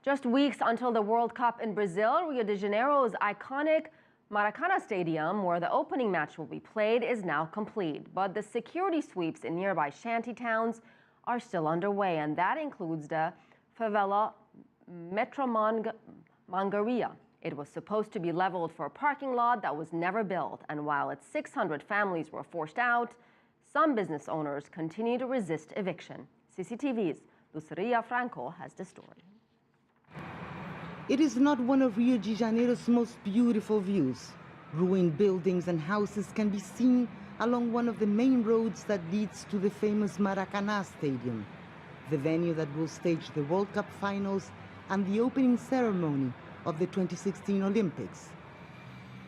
Just weeks until the World Cup in Brazil, Rio de Janeiro's iconic Maracana Stadium, where the opening match will be played, is now complete. But the security sweeps in nearby shantytowns are still underway, and that includes the favela Mangueria. It was supposed to be leveled for a parking lot that was never built, and while its 600 families were forced out, some business owners continue to resist eviction. CCTV's Lucrecia Franco has the story. It is not one of Rio de Janeiro's most beautiful views. Ruined buildings and houses can be seen along one of the main roads that leads to the famous Maracana Stadium, the venue that will stage the World Cup finals and the opening ceremony of the 2016 Olympics.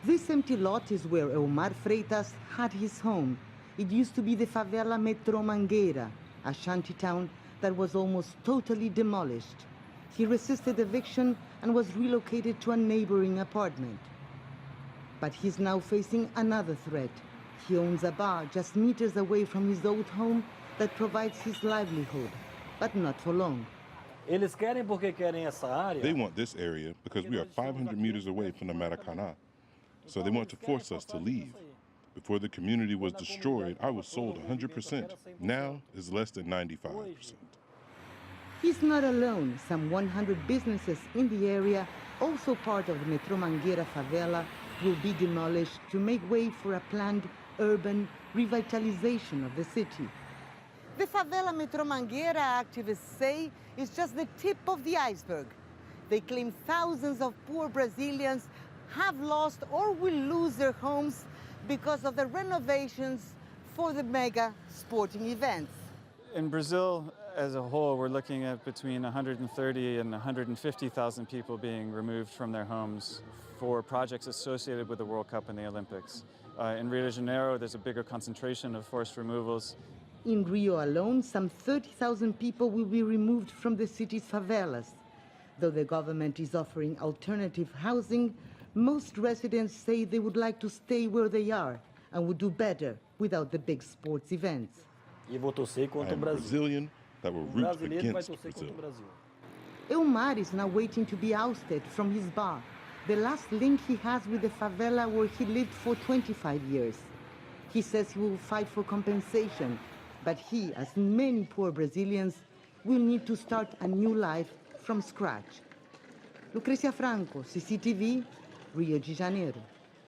This empty lot is where Omar Freitas had his home. It used to be the favela Mangueria, a shantytown that was almost totally demolished. He resisted eviction and was relocated to a neighboring apartment. But he's now facing another threat. He owns a bar just meters away from his old home that provides his livelihood, but not for long. They want this area because we are 500 meters away from the Maracana. So they want to force us to leave. Before the community was destroyed, I was sold 100%. Now it's less than 95%. He's not alone. Some 100 businesses in the area, also part of the Mangueira favela, will be demolished to make way for a planned urban revitalization of the city. The favela Mangueira, activists say, is just the tip of the iceberg. They claim thousands of poor Brazilians have lost or will lose their homes because of the renovations for the mega sporting events. In Brazil as a whole, we're looking at between 130 and 150,000 people being removed from their homes for projects associated with the World Cup and the Olympics. In Rio de Janeiro, there's a bigger concentration of forced removals. In Rio alone, some 30,000 people will be removed from the city's favelas. Though the government is offering alternative housing, most residents say they would like to stay where they are and would do better without the big sports events. I'm a Brazilian that will root against Brazil. Omar is now waiting to be ousted from his bar, the last link he has with the favela where he lived for 25 years. He says he will fight for compensation, but he, as many poor Brazilians, will need to start a new life from scratch. Lucrecia Franco, CCTV, Rio de Janeiro.